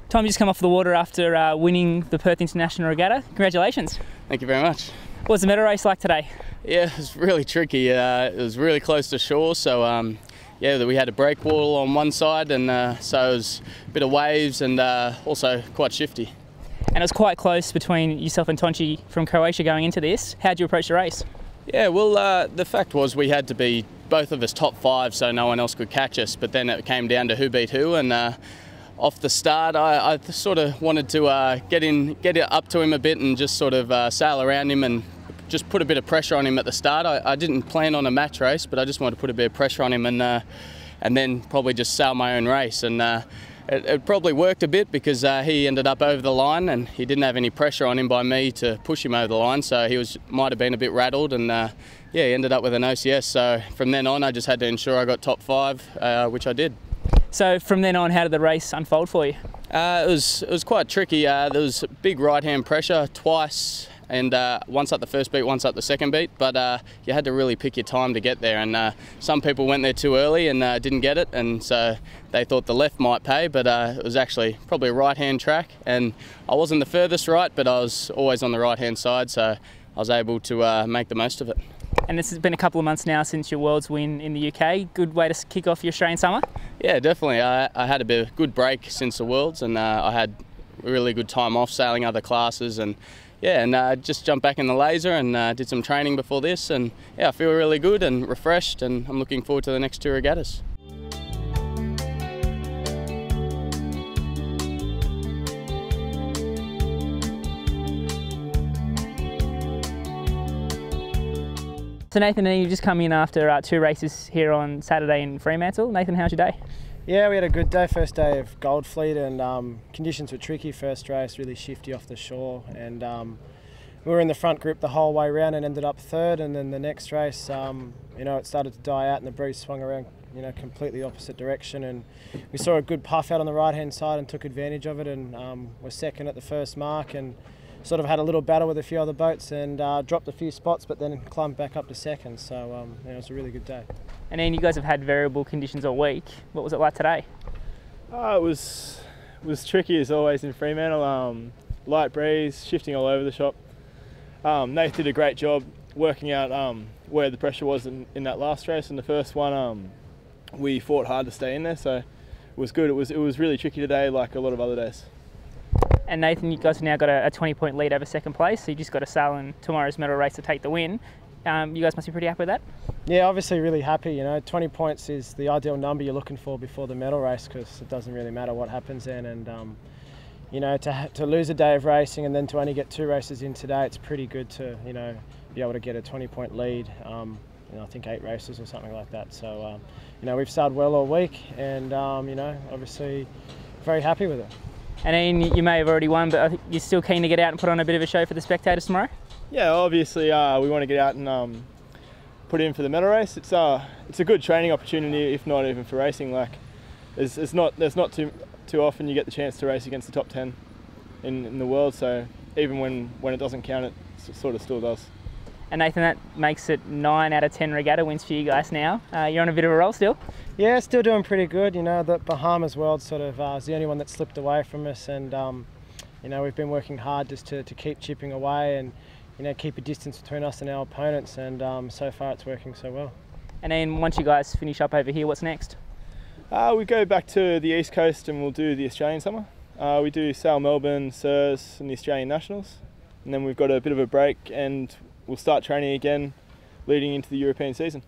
Tom, you just come off the water after winning the Perth International Regatta. Congratulations. Thank you very much. What was the medal race like today? Yeah, it was really tricky. It was really close to shore, so yeah, we had a break wall on one side, and so it was a bit of waves and also quite shifty. And it was quite close between yourself and Tonchi from Croatia going into this. How'd you approach the race? Yeah, well, the fact was we had to be both of us top 5, so no one else could catch us. But then it came down to who beat who, and off the start, I sort of wanted to get it up to him a bit and just sort of sail around him and just put a bit of pressure on him at the start. I didn't plan on a match race, but I just wanted to put a bit of pressure on him and then probably just sail my own race. And it probably worked a bit because he ended up over the line and he didn't have any pressure on him by me to push him over the line, so he might have been a bit rattled, and yeah, he ended up with an OCS. So from then on, I just had to ensure I got top 5, which I did. So from then on, how did the race unfold for you? It was quite tricky. There was big right-hand pressure twice, and once up the first beat, once up the second beat, but you had to really pick your time to get there, and some people went there too early and didn't get it, and so they thought the left might pay, but it was actually probably a right-hand track, and I wasn't the furthest right, but I was always on the right-hand side, so I was able to make the most of it. And this has been a couple of months now since your Worlds win in the UK. Good way to kick off your Australian summer? Yeah, definitely. I had a bit of a good break since the Worlds, and I had a really good time off sailing other classes, and yeah, and just jumped back in the laser and did some training before this, and yeah, I feel really good and refreshed, and I'm looking forward to the next 2 regattas. So Nathan, you've just come in after 2 races here on Saturday in Fremantle. Nathan, how's your day? Yeah, we had a good day. First day of Gold Fleet, and conditions were tricky. First race, really shifty off the shore, and we were in the front group the whole way around and ended up 3rd. And then the next race, you know, it started to die out and the breeze swung around, you know, completely opposite direction, and we saw a good puff out on the right-hand side and took advantage of it, and were 2nd at the first mark, and sort of had a little battle with a few other boats and dropped a few spots, but then climbed back up to 2nd. So yeah, it was a really good day. And then you guys have had variable conditions all week. What was it like today? It was tricky as always in Fremantle. Light breeze, shifting all over the shop. Nate did a great job working out where the pressure was in that last race. In the first one, we fought hard to stay in there, so it was good. It was really tricky today, like a lot of other days. And Nathan, you guys have now got a 20-point lead over 2nd place, so you just got to sail in tomorrow's medal race to take the win. You guys must be pretty happy with that? Yeah, obviously really happy. You know, 20 points is the ideal number you're looking for before the medal race, because it doesn't really matter what happens then. And you know, to lose a day of racing and then to only get 2 races in today, it's pretty good to, you know, be able to get a 20-point lead. You know, I think 8 races or something like that. So you know, we've sailed well all week, and you know, obviously very happy with it. And Ian, you may have already won, but I think you're still keen to get out and put on a bit of a show for the spectators tomorrow? Yeah, obviously we want to get out and put in for the medal race. It's a good training opportunity, if not even for racing. Like, there's not too often you get the chance to race against the top 10 in the world. So even when it doesn't count, it sort of still does. And Nathan, that makes it 9 out of 10 regatta wins for you guys now. You're on a bit of a roll still? Yeah, still doing pretty good. You know, the Bahamas World sort of is the only one that slipped away from us, and you know, we've been working hard just to keep chipping away and, you know, keep a distance between us and our opponents, and so far it's working so well. And then once you guys finish up over here, what's next? We go back to the East Coast and we'll do the Australian summer. We do sail Melbourne, SIRS and the Australian Nationals, and then we've got a bit of a break and we'll start training again leading into the European season.